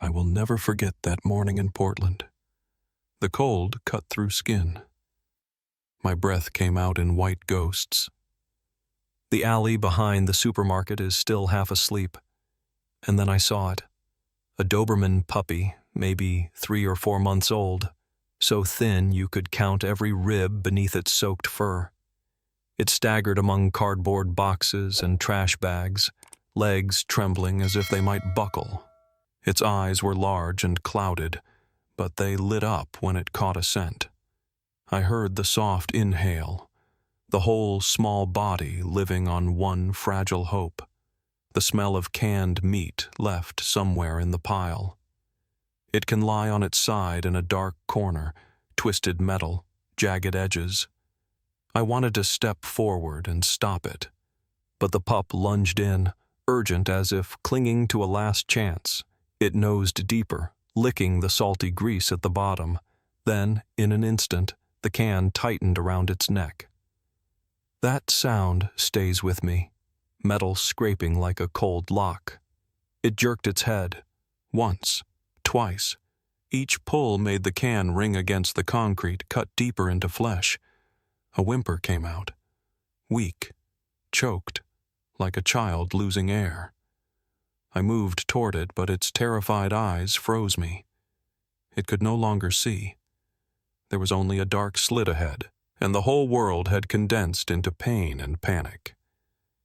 I will never forget that morning in Portland. The cold cut through skin. My breath came out in white ghosts. The alley behind the supermarket is still half asleep, and then I saw it. A Doberman puppy, maybe 3 or 4 months old, so thin you could count every rib beneath its soaked fur. It staggered among cardboard boxes and trash bags, legs trembling as if they might buckle. Its eyes were large and clouded, but they lit up when it caught a scent. I heard the soft inhale, the whole small body living on one fragile hope, the smell of canned meat left somewhere in the pile. It can lie on its side in a dark corner, twisted metal, jagged edges. I wanted to step forward and stop it, but the pup lunged in, urgent as if clinging to a last chance. It nosed deeper, licking the salty grease at the bottom. Then, in an instant, the can tightened around its neck. That sound stays with me, metal scraping like a cold lock. It jerked its head, once, twice. Each pull made the can ring against the concrete, cut deeper into flesh. A whimper came out, weak, choked, like a child losing air. I moved toward it, but its terrified eyes froze me. It could no longer see. There was only a dark slit ahead, and the whole world had condensed into pain and panic.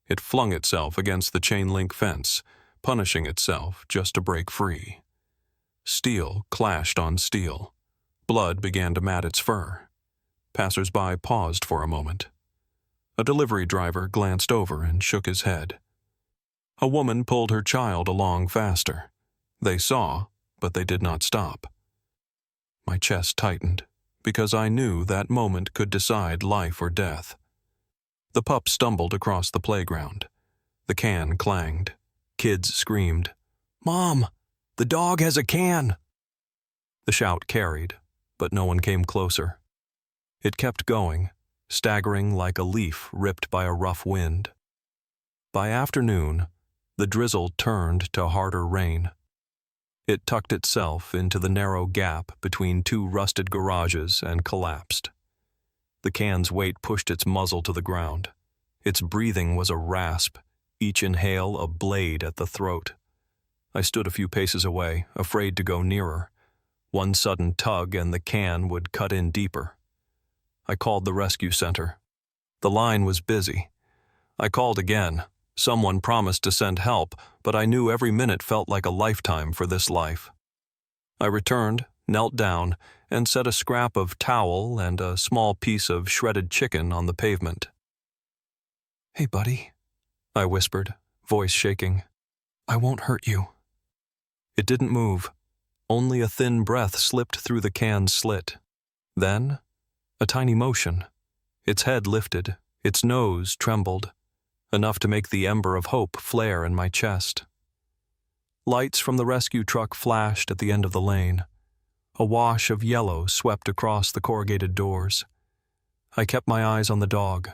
It flung itself against the chain-link fence, punishing itself just to break free. Steel clashed on steel. Blood began to mat its fur. Passers-by paused for a moment. A delivery driver glanced over and shook his head. A woman pulled her child along faster. They saw, but they did not stop. My chest tightened, because I knew that moment could decide life or death. The pup stumbled across the playground. The can clanged. Kids screamed, "Mom, the dog has a can!" The shout carried, but no one came closer. It kept going, staggering like a leaf ripped by a rough wind. By afternoon, the drizzle turned to harder rain. It tucked itself into the narrow gap between 2 rusted garages and collapsed. The can's weight pushed its muzzle to the ground. Its breathing was a rasp, each inhale a blade at the throat. I stood a few paces away, afraid to go nearer. One sudden tug and the can would cut in deeper. I called the rescue center. The line was busy. I called again. Someone promised to send help, but I knew every minute felt like a lifetime for this life. I returned, knelt down, and set a scrap of towel and a small piece of shredded chicken on the pavement. "Hey, buddy," I whispered, voice shaking. "I won't hurt you." It didn't move. Only a thin breath slipped through the can's slit. Then, a tiny motion. Its head lifted, its nose trembled, enough to make the ember of hope flare in my chest. Lights from the rescue truck flashed at the end of the lane. A wash of yellow swept across the corrugated doors. I kept my eyes on the dog,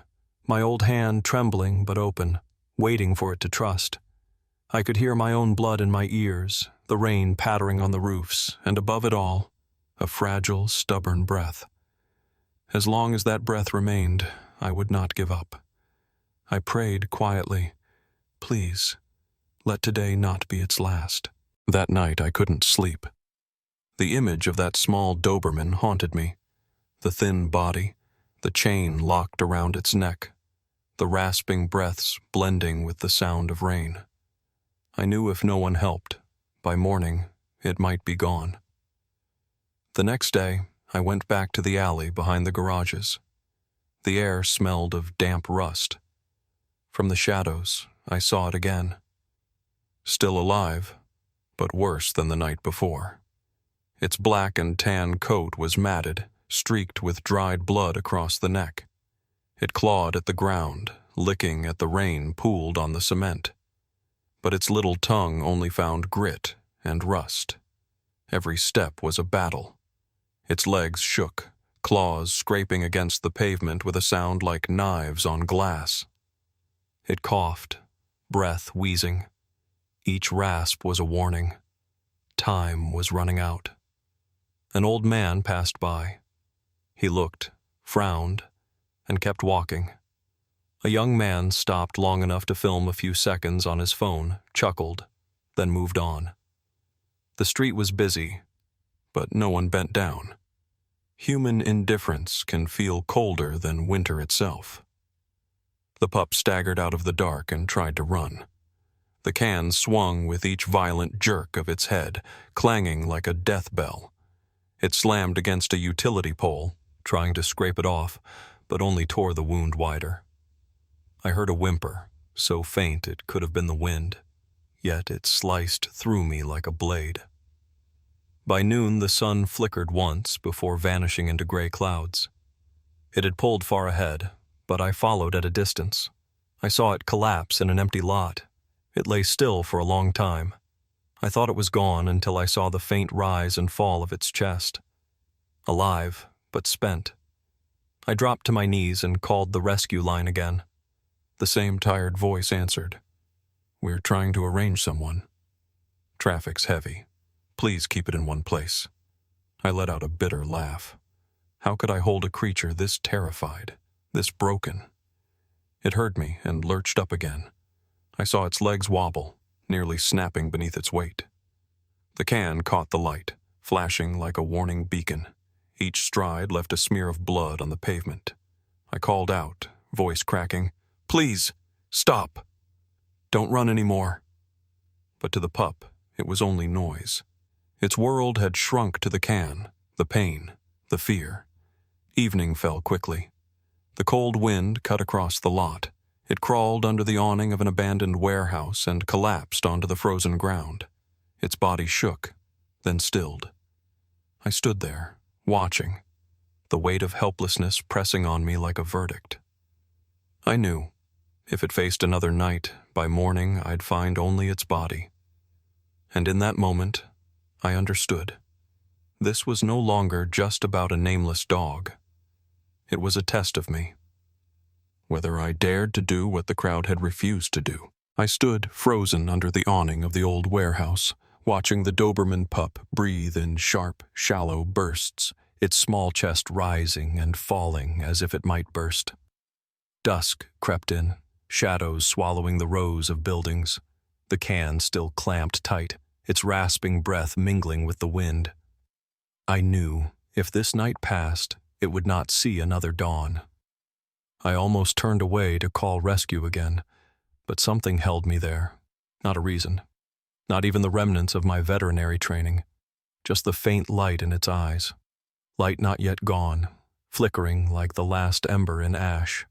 my old hand trembling but open, waiting for it to trust. I could hear my own blood in my ears, the rain pattering on the roofs, and above it all, a fragile, stubborn breath. As long as that breath remained, I would not give up. I prayed quietly, "Please, let today not be its last." That night I couldn't sleep. The image of that small Doberman haunted me. The thin body, the chain locked around its neck, the rasping breaths blending with the sound of rain. I knew if no one helped, by morning it might be gone. The next day, I went back to the alley behind the garages. The air smelled of damp rust. From the shadows, I saw it again. Still alive, but worse than the night before. Its black and tan coat was matted, streaked with dried blood across the neck. It clawed at the ground, licking at the rain pooled on the cement. But its little tongue only found grit and rust. Every step was a battle. Its legs shook, claws scraping against the pavement with a sound like knives on glass. It coughed, breath wheezing. Each rasp was a warning. time was running out. An old man passed by. He looked, frowned, and kept walking. A young man stopped long enough to film a few seconds on his phone, chuckled, then moved on. The street was busy, but no one bent down. Human indifference can feel colder than winter itself. The pup staggered out of the dark and tried to run. The can swung with each violent jerk of its head, clanging like a death bell. It slammed against a utility pole, trying to scrape it off, but only tore the wound wider. I heard a whimper, so faint it could have been the wind, yet it sliced through me like a blade. By noon, the sun flickered once before vanishing into gray clouds. It had pulled far ahead, but I followed at a distance. I saw it collapse in an empty lot. It lay still for a long time. I thought it was gone until I saw the faint rise and fall of its chest. Alive, but spent. I dropped to my knees and called the rescue line again. The same tired voice answered. "We're trying to arrange someone. Traffic's heavy. Please keep it in one place." I let out a bitter laugh. How could I hold a creature this terrified, this broken? It heard me and lurched up again. I saw its legs wobble, nearly snapping beneath its weight. The can caught the light, flashing like a warning beacon. Each stride left a smear of blood on the pavement. I called out, voice cracking, "Please, stop! Don't run anymore." But to the pup, it was only noise. Its world had shrunk to the can, the pain, the fear. Evening fell quickly. The cold wind cut across the lot. It crawled under the awning of an abandoned warehouse and collapsed onto the frozen ground. Its body shook, then stilled. I stood there, watching, the weight of helplessness pressing on me like a verdict. I knew, if it faced another night, by morning I'd find only its body. And in that moment, I understood. This was no longer just about a nameless dog. It was a test of me. Whether I dared to do what the crowd had refused to do. I stood frozen under the awning of the old warehouse, watching the Doberman pup breathe in sharp, shallow bursts, its small chest rising and falling as if it might burst. Dusk crept in, shadows swallowing the rows of buildings, the can still clamped tight, its rasping breath mingling with the wind. I knew, if this night passed, it would not see another dawn. I almost turned away to call rescue again, but something held me there. Not a reason. Not even the remnants of my veterinary training. Just the faint light in its eyes. Light not yet gone, flickering like the last ember in ash.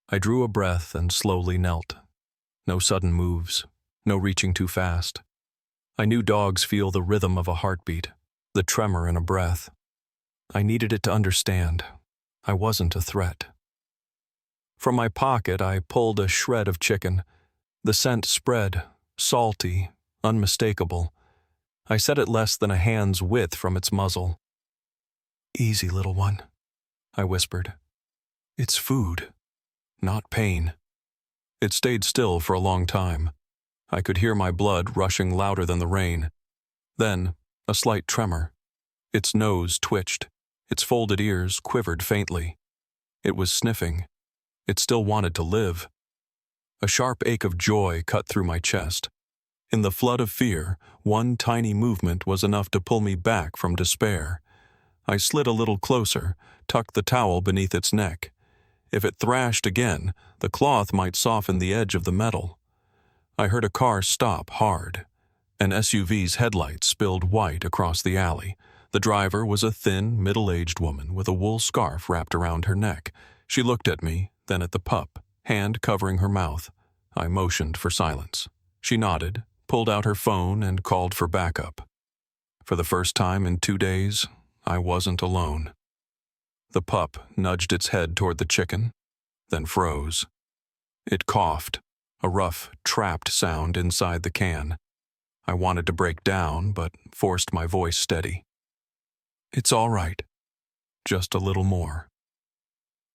I drew a breath and slowly knelt. No sudden moves, no reaching too fast. I knew dogs feel the rhythm of a heartbeat, the tremor in a breath. I needed it to understand. I wasn't a threat. From my pocket, I pulled a shred of chicken. The scent spread, salty, unmistakable. I set it less than a hand's width from its muzzle. "Easy, little one," I whispered. "It's food, not pain." It stayed still for a long time. I could hear my blood rushing louder than the rain. Then, a slight tremor. Its nose twitched. Its folded ears quivered faintly. It was sniffing. It still wanted to live. A sharp ache of joy cut through my chest. In the flood of fear, one tiny movement was enough to pull me back from despair. I slid a little closer, tucked the towel beneath its neck. If it thrashed again, the cloth might soften the edge of the metal. I heard a car stop hard. An SUV's headlights spilled white across the alley. The driver was a thin, middle-aged woman with a wool scarf wrapped around her neck. She looked at me, then at the pup, hand covering her mouth. I motioned for silence. She nodded, pulled out her phone, and called for backup. For the first time in 2 days, I wasn't alone. The pup nudged its head toward the chicken, then froze. It coughed, a rough, trapped sound inside the can. I wanted to break down, but forced my voice steady. "It's all right. Just a little more."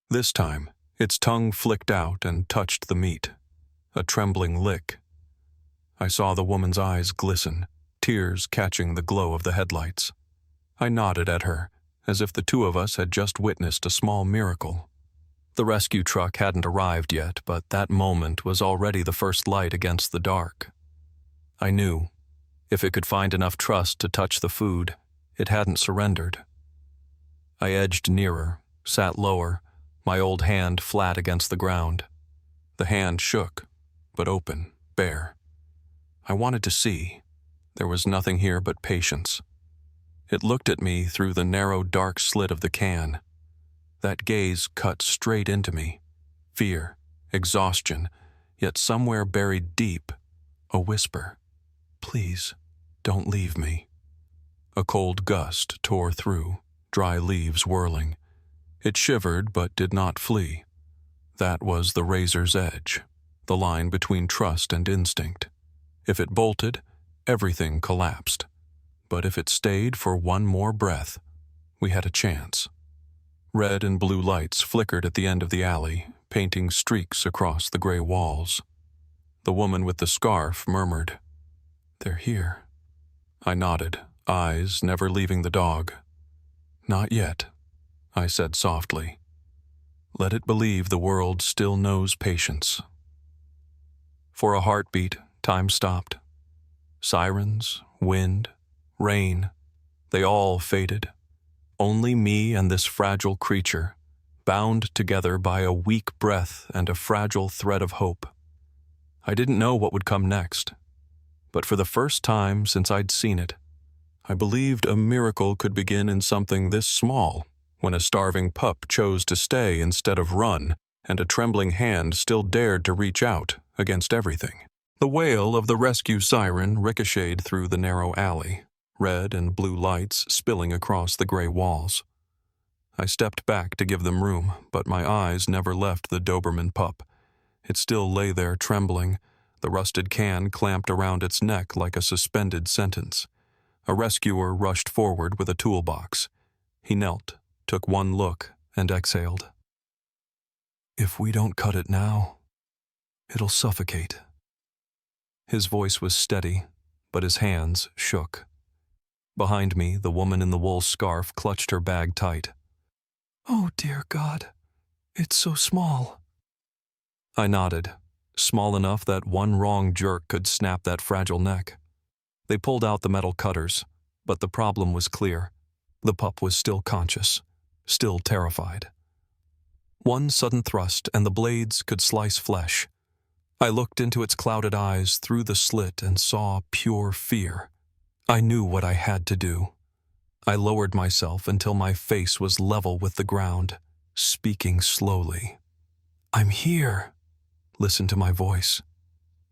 This time, its tongue flicked out and touched the meat. A trembling lick. I saw the woman's eyes glisten, tears catching the glow of the headlights. I nodded at her, as if the two of us had just witnessed a small miracle. The rescue truck hadn't arrived yet, but that moment was already the first light against the dark. I knew, if it could find enough trust to touch the food, it hadn't surrendered. I edged nearer, sat lower, my old hand flat against the ground. The hand shook, but open, bare. I wanted to see. There was nothing here but patience. It looked at me through the narrow, dark slit of the can. That gaze cut straight into me. Fear, exhaustion, yet somewhere buried deep, a whisper. Please, don't leave me. A cold gust tore through, dry leaves whirling. It shivered but did not flee. That was the razor's edge, the line between trust and instinct. If it bolted, everything collapsed. But if it stayed for one more breath, we had a chance. Red and blue lights flickered at the end of the alley, painting streaks across the gray walls. The woman with the scarf murmured, "They're here." I nodded, eyes never leaving the dog. "Not yet," I said softly. "Let it believe the world still knows patience." For a heartbeat, time stopped. Sirens, wind, rain, they all faded. Only me and this fragile creature, bound together by a weak breath and a fragile thread of hope. I didn't know what would come next, but for the first time since I'd seen it, I believed a miracle could begin in something this small, when a starving pup chose to stay instead of run, and a trembling hand still dared to reach out against everything. The wail of the rescue siren ricocheted through the narrow alley, red and blue lights spilling across the gray walls. I stepped back to give them room, but my eyes never left the Doberman pup. It still lay there trembling, the rusted can clamped around its neck like a suspended sentence. A rescuer rushed forward with a toolbox. He knelt, took one look, and exhaled. "If we don't cut it now, it'll suffocate." His voice was steady, but his hands shook. Behind me, the woman in the wool scarf clutched her bag tight. "Oh, dear God, it's so small." I nodded, small enough that one wrong jerk could snap that fragile neck. They pulled out the metal cutters, but the problem was clear. The pup was still conscious, still terrified. One sudden thrust and the blades could slice flesh. I looked into its clouded eyes through the slit and saw pure fear. I knew what I had to do. I lowered myself until my face was level with the ground, speaking slowly. "I'm here. Listen to my voice.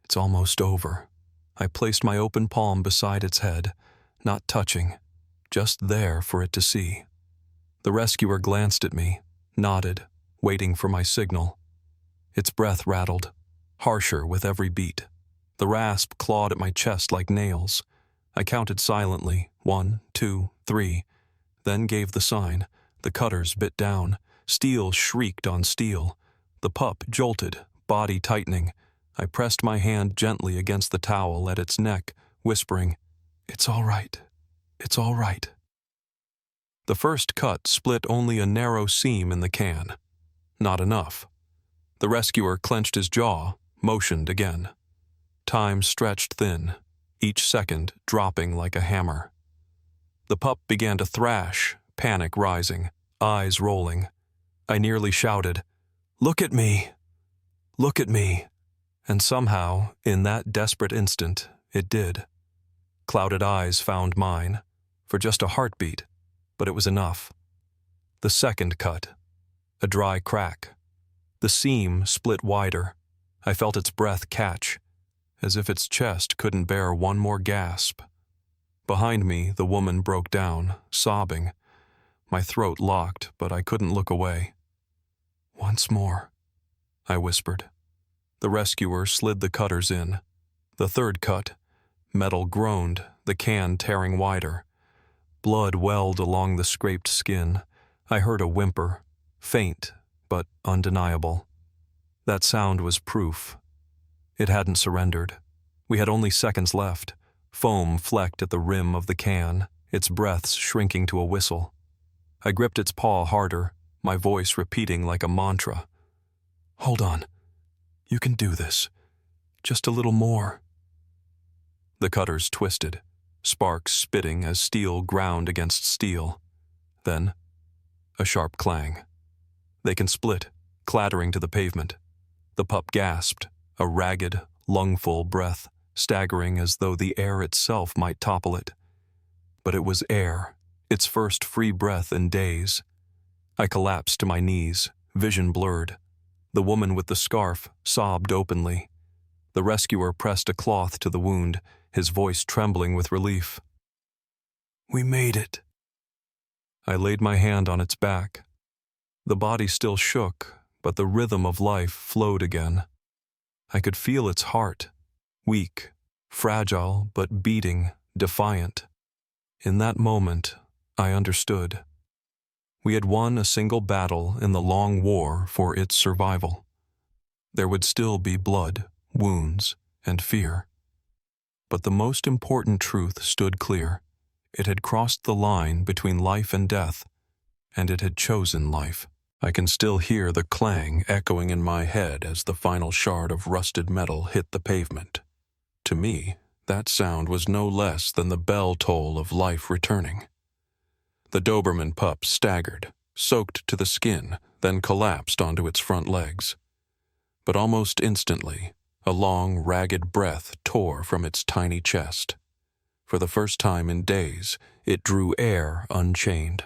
It's almost over." I placed my open palm beside its head, not touching, just there for it to see. The rescuer glanced at me, nodded, waiting for my signal. Its breath rattled, harsher with every beat. The rasp clawed at my chest like nails. I counted silently, 1, 2, 3, then gave the sign. The cutters bit down. Steel shrieked on steel. The pup jolted, body tightening. I pressed my hand gently against the towel at its neck, whispering, "It's all right. It's all right." The first cut split only a narrow seam in the can. Not enough. The rescuer clenched his jaw, motioned again. Time stretched thin, each second dropping like a hammer. The pup began to thrash, panic rising, eyes rolling. I nearly shouted, "Look at me! Look at me!" And somehow, in that desperate instant, it did. Clouded eyes found mine, for just a heartbeat, but it was enough. The second cut. A dry crack. The seam split wider. I felt its breath catch, as if its chest couldn't bear one more gasp. Behind me, the woman broke down, sobbing. My throat locked, but I couldn't look away. "Once more," I whispered. The rescuer slid the cutters in. The third cut. Metal groaned, the can tearing wider. Blood welled along the scraped skin. I heard a whimper, faint but undeniable. That sound was proof. It hadn't surrendered. We had only seconds left. Foam flecked at the rim of the can, its breaths shrinking to a whistle. I gripped its paw harder, my voice repeating like a mantra. "Hold on. You can do this. Just a little more." The cutters twisted, sparks spitting as steel ground against steel. Then, a sharp clang. They can split, clattering to the pavement. The pup gasped, a ragged, lungful breath, staggering as though the air itself might topple it. But it was air, its first free breath in days. I collapsed to my knees, vision blurred. The woman with the scarf sobbed openly. The rescuer pressed a cloth to the wound, his voice trembling with relief. "We made it." I laid my hand on its back. The body still shook, but the rhythm of life flowed again. I could feel its heart, weak, fragile, but beating, defiant. In that moment, I understood. We had won a single battle in the long war for its survival. There would still be blood, wounds, and fear. But the most important truth stood clear. It had crossed the line between life and death, and it had chosen life. I can still hear the clang echoing in my head as the final shard of rusted metal hit the pavement. To me, that sound was no less than the bell toll of life returning. The Doberman pup staggered, soaked to the skin, then collapsed onto its front legs. But almost instantly, a long, ragged breath tore from its tiny chest. For the first time in days, it drew air unchained.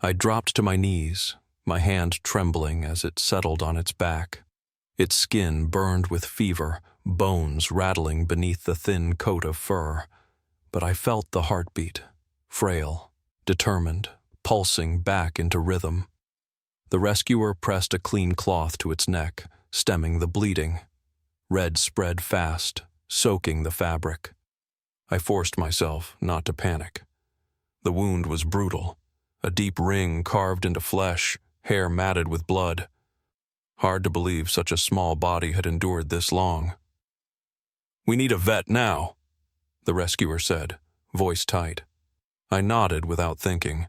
I dropped to my knees, my hand trembling as it settled on its back. Its skin burned with fever, bones rattling beneath the thin coat of fur. But I felt the heartbeat, frail, determined, pulsing back into rhythm. The rescuer pressed a clean cloth to its neck, stemming the bleeding. Red spread fast, soaking the fabric. I forced myself not to panic. The wound was brutal, a deep ring carved into flesh, hair matted with blood. Hard to believe such a small body had endured this long. "We need a vet now," the rescuer said, voice tight. I nodded without thinking.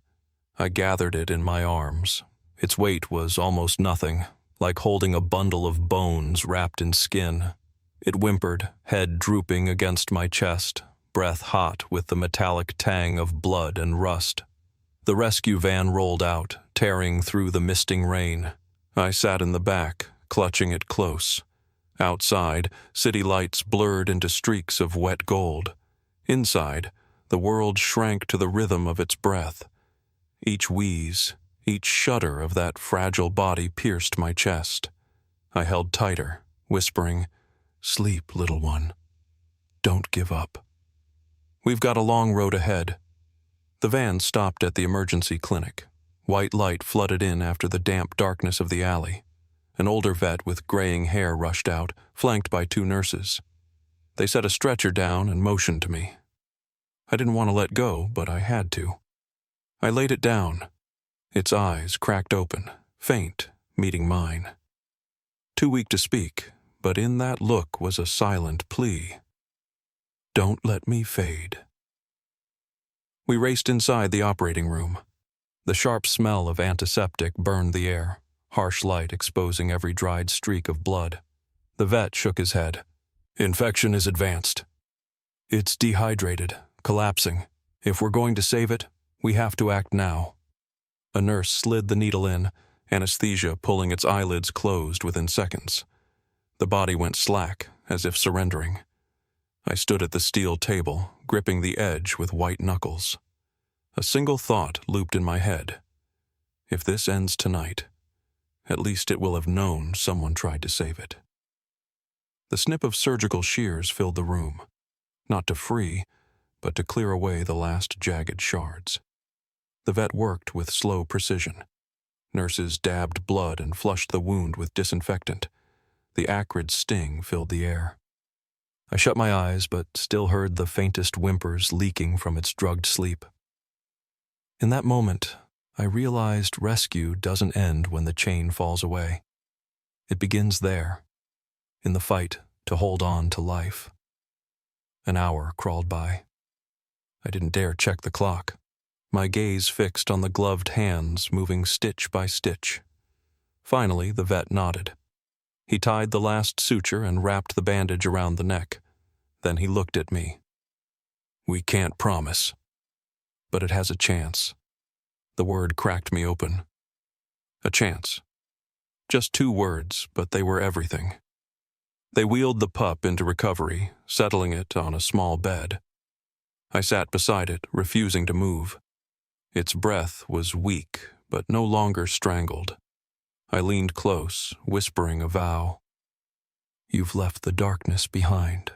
I gathered it in my arms. Its weight was almost nothing, like holding a bundle of bones wrapped in skin. It whimpered, head drooping against my chest, breath hot with the metallic tang of blood and rust. The rescue van rolled out, tearing through the misting rain. I sat in the back, clutching it close. Outside, city lights blurred into streaks of wet gold. Inside, the world shrank to the rhythm of its breath. Each wheeze, each shudder of that fragile body pierced my chest. I held tighter, whispering, "Sleep, little one. Don't give up." "We've got a long road ahead." The van stopped at the emergency clinic. White light flooded in after the damp darkness of the alley. An older vet with graying hair rushed out, flanked by 2 nurses. They set a stretcher down and motioned to me. I didn't want to let go, but I had to. I laid it down. Its eyes cracked open, faint, meeting mine. Too weak to speak, but in that look was a silent plea. "Don't let me fade." We raced inside the operating room. The sharp smell of antiseptic burned the air, harsh light exposing every dried streak of blood. The vet shook his head. "Infection is advanced. It's dehydrated, collapsing. If we're going to save it, we have to act now." A nurse slid the needle in, anesthesia pulling its eyelids closed within seconds. The body went slack, as if surrendering. I stood at the steel table, gripping the edge with white knuckles. A single thought looped in my head. If this ends tonight, at least it will have known someone tried to save it. The snip of surgical shears filled the room, not to free, but to clear away the last jagged shards. The vet worked with slow precision. Nurses dabbed blood and flushed the wound with disinfectant. The acrid sting filled the air. I shut my eyes, but still heard the faintest whimpers leaking from its drugged sleep. In that moment, I realized rescue doesn't end when the chain falls away. It begins there, in the fight to hold on to life. An hour crawled by. I didn't dare check the clock, my gaze fixed on the gloved hands moving stitch by stitch. Finally, the vet nodded. He tied the last suture and wrapped the bandage around the neck. Then he looked at me. "We can't promise, but it has a chance." The word cracked me open. A chance. Just 2 words, but they were everything. They wheeled the pup into recovery, settling it on a small bed. I sat beside it, refusing to move. Its breath was weak, but no longer strangled. I leaned close, whispering a vow. "You've left the darkness behind.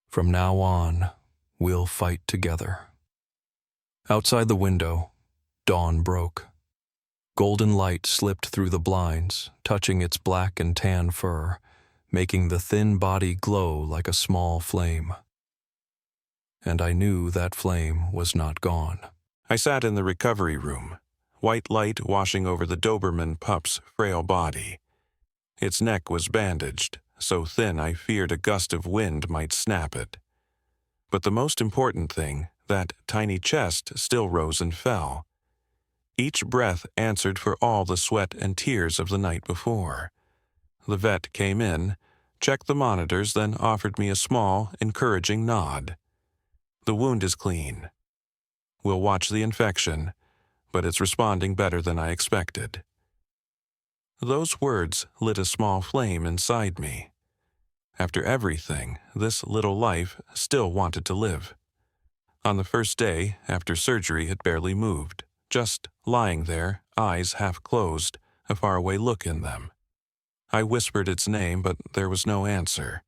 From now on, we'll fight together." Outside the window, dawn broke. Golden light slipped through the blinds, touching its black and tan fur, making the thin body glow like a small flame. And I knew that flame was not gone. I sat in the recovery room, white light washing over the Doberman pup's frail body. Its neck was bandaged, so thin I feared a gust of wind might snap it. But the most important thing, that tiny chest still rose and fell. Each breath answered for all the sweat and tears of the night before. The vet came in, checked the monitors, then offered me a small, encouraging nod. "The wound is clean. We'll watch the infection, but it's responding better than I expected." Those words lit a small flame inside me. After everything, this little life still wanted to live. On the first day, after surgery, it barely moved, just lying there, eyes half closed, a faraway look in them. I whispered its name, but there was no answer.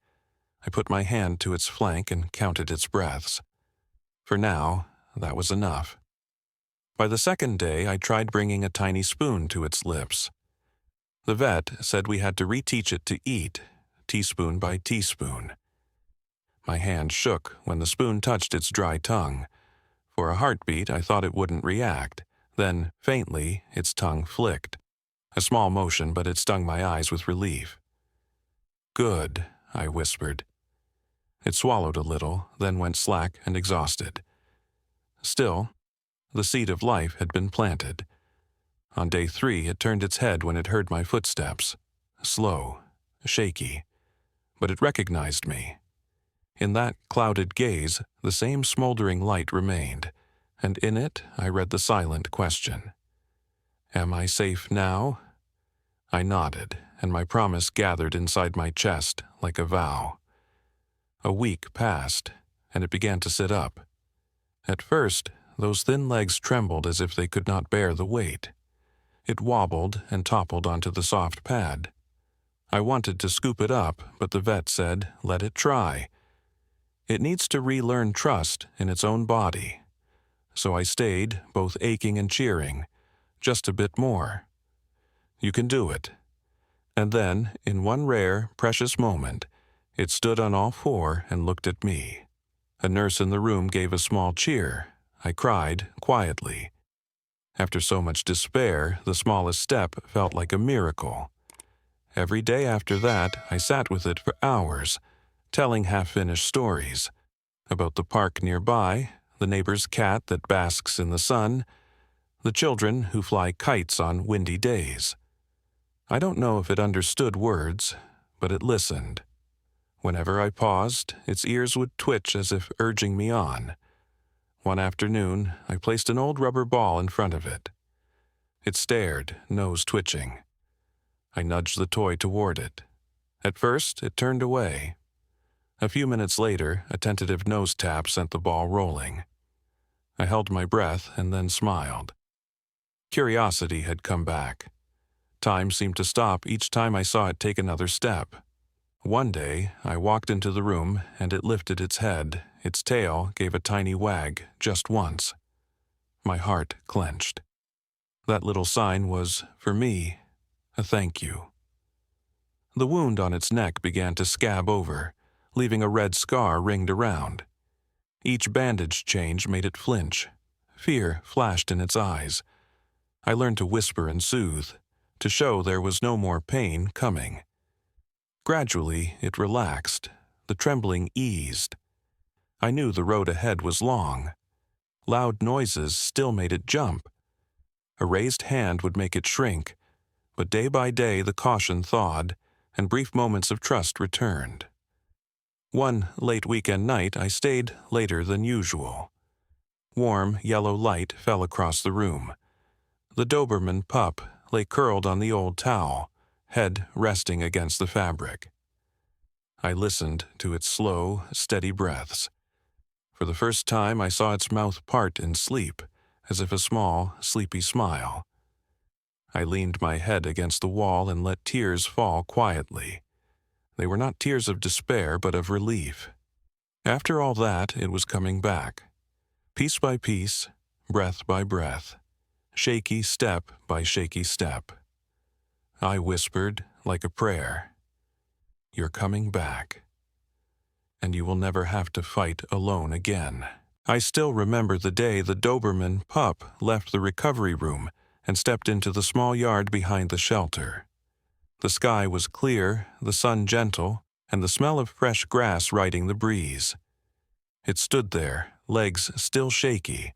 I put my hand to its flank and counted its breaths. For now, that was enough. By the second day, I tried bringing a tiny spoon to its lips. The vet said we had to reteach it to eat, teaspoon by teaspoon. My hand shook when the spoon touched its dry tongue. For a heartbeat, I thought it wouldn't react. Then, faintly, its tongue flicked. A small motion, but it stung my eyes with relief. "Good," I whispered. It swallowed a little, then went slack and exhausted. Still, the seed of life had been planted. On day 3, it turned its head when it heard my footsteps. Slow, shaky, but it recognized me. In that clouded gaze, the same smoldering light remained, and in it I read the silent question. "Am I safe now?" I nodded, and my promise gathered inside my chest like a vow. A week passed, and it began to sit up. At first, those thin legs trembled as if they could not bear the weight. It wobbled and toppled onto the soft pad. I wanted to scoop it up, but the vet said, "Let it try. It needs to relearn trust in its own body." So I stayed, both aching and cheering, just a bit more. "You can do it." And then, in one rare, precious moment, it stood on all 4 and looked at me. A nurse in the room gave a small cheer. I cried, quietly. After so much despair, the smallest step felt like a miracle. Every day after that, I sat with it for hours, telling half-finished stories about the park nearby, the neighbor's cat that basks in the sun, the children who fly kites on windy days. I don't know if it understood words, but it listened. Whenever I paused, its ears would twitch as if urging me on. One afternoon, I placed an old rubber ball in front of it. It stared, nose twitching. I nudged the toy toward it. At first, it turned away. A few minutes later, a tentative nose tap sent the ball rolling. I held my breath and then smiled. Curiosity had come back. Time seemed to stop each time I saw it take another step. One day, I walked into the room and it lifted its head. Its tail gave a tiny wag, just once. My heart clenched. That little sign was, for me, a thank you. The wound on its neck began to scab over, leaving a red scar ringed around. Each bandage change made it flinch. Fear flashed in its eyes. I learned to whisper and soothe, to show there was no more pain coming. Gradually, it relaxed, the trembling eased. I knew the road ahead was long. Loud noises still made it jump. A raised hand would make it shrink, but day by day the caution thawed, and brief moments of trust returned. One late weekend night I stayed later than usual. Warm, yellow light fell across the room. The Doberman pup lay curled on the old towel, head resting against the fabric. I listened to its slow, steady breaths. For the first time I saw its mouth part in sleep, as if a small, sleepy smile. I leaned my head against the wall and let tears fall quietly. They were not tears of despair, but of relief. After all that, it was coming back. Piece by piece, breath by breath, shaky step by shaky step. I whispered, like a prayer, "You're coming back, and you will never have to fight alone again." I still remember the day the Doberman pup left the recovery room and stepped into the small yard behind the shelter. The sky was clear, the sun gentle, and the smell of fresh grass riding the breeze. It stood there, legs still shaky,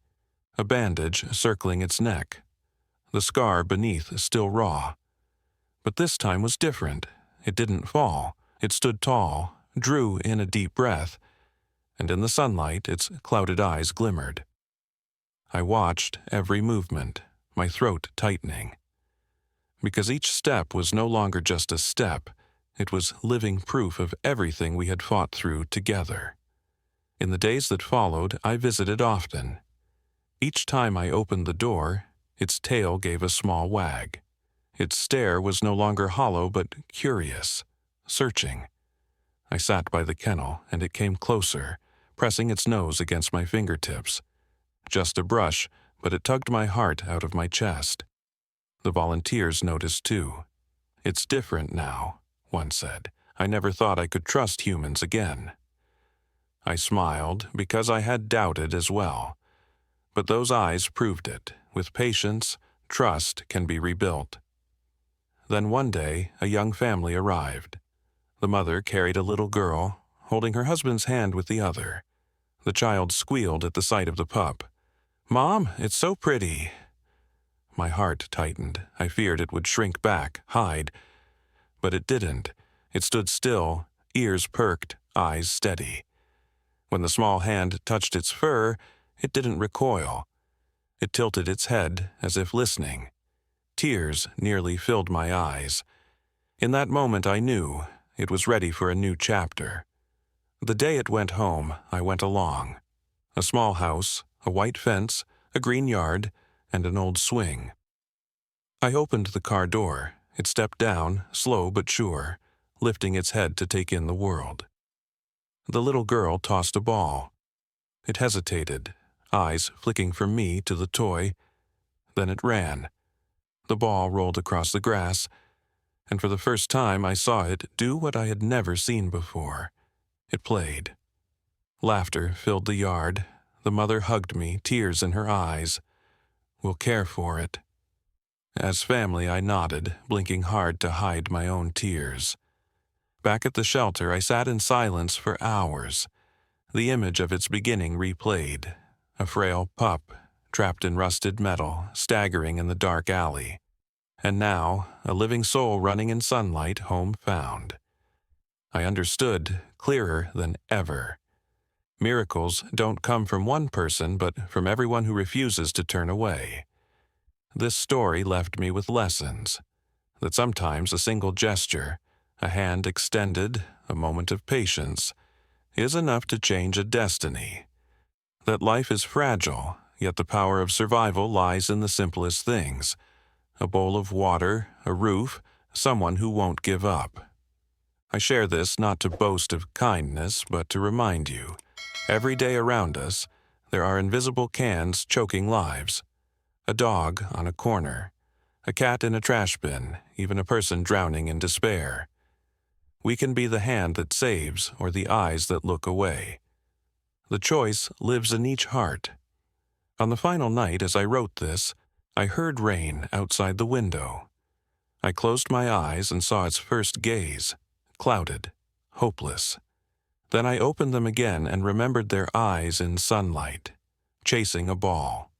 a bandage circling its neck, the scar beneath still raw. But this time was different. It didn't fall. It stood tall, drew in a deep breath, and in the sunlight its clouded eyes glimmered. I watched every movement, my throat tightening. Because each step was no longer just a step, it was living proof of everything we had fought through together. In the days that followed, I visited often. Each time I opened the door, its tail gave a small wag. Its stare was no longer hollow but curious, searching. I sat by the kennel, and it came closer, pressing its nose against my fingertips. Just a brush, but it tugged my heart out of my chest. The volunteers noticed too. "It's different now," one said. "I never thought I could trust humans again." I smiled because I had doubted as well. But those eyes proved it. With patience, trust can be rebuilt. Then one day, a young family arrived. The mother carried a little girl, holding her husband's hand with the other. The child squealed at the sight of the pup. "Mom, it's so pretty." My heart tightened. I feared it would shrink back, hide. But it didn't. It stood still, ears perked, eyes steady. When the small hand touched its fur, it didn't recoil. It tilted its head as if listening. Tears nearly filled my eyes. In that moment I knew it was ready for a new chapter. The day it went home, I went along. A small house, a white fence, a green yard, and an old swing. I opened the car door. It stepped down, slow but sure, lifting its head to take in the world. The little girl tossed a ball. It hesitated, eyes flicking from me to the toy. Then it ran. The ball rolled across the grass, and for the first time I saw it do what I had never seen before. It played. Laughter filled the yard. The mother hugged me, tears in her eyes. "We'll care for it." As family, I nodded, blinking hard to hide my own tears. Back at the shelter, I sat in silence for hours. The image of its beginning replayed. A frail pup, trapped in rusted metal, staggering in the dark alley. And now, a living soul running in sunlight, home found. I understood, clearer than ever. Miracles don't come from one person, but from everyone who refuses to turn away. This story left me with lessons. That sometimes a single gesture, a hand extended, a moment of patience, is enough to change a destiny. That life is fragile, yet the power of survival lies in the simplest things. A bowl of water, a roof, someone who won't give up. I share this not to boast of kindness, but to remind you, every day around us, there are invisible cans choking lives. A dog on a corner, a cat in a trash bin, even a person drowning in despair. We can be the hand that saves or the eyes that look away. The choice lives in each heart. On the final night as I wrote this, I heard rain outside the window. I closed my eyes and saw its first gaze, clouded, hopeless. Then I opened them again and remembered their eyes in sunlight, chasing a ball.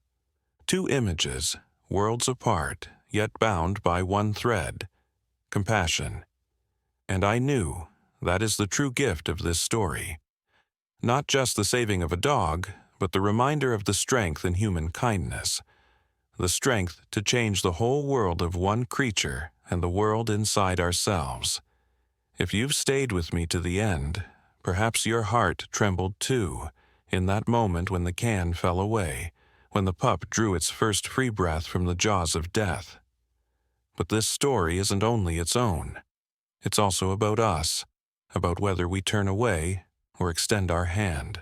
Two images, worlds apart, yet bound by one thread, compassion. And I knew that is the true gift of this story. Not just the saving of a dog, but the reminder of the strength in human kindness, the strength to change the whole world of one creature and the world inside ourselves. If you've stayed with me to the end, perhaps your heart trembled too, in that moment when the can fell away, when the pup drew its first free breath from the jaws of death. But this story isn't only its own. It's also about us, about whether we turn away or extend our hand.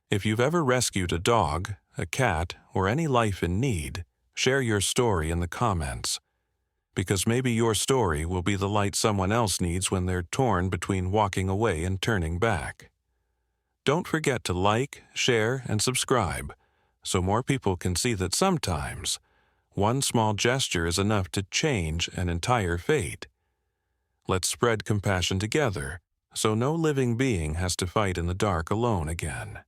If you've ever rescued a dog, a cat, or any life in need, share your story in the comments. Because maybe your story will be the light someone else needs when they're torn between walking away and turning back. Don't forget to like, share, and subscribe, so more people can see that sometimes one small gesture is enough to change an entire fate. Let's spread compassion together, so no living being has to fight in the dark alone again.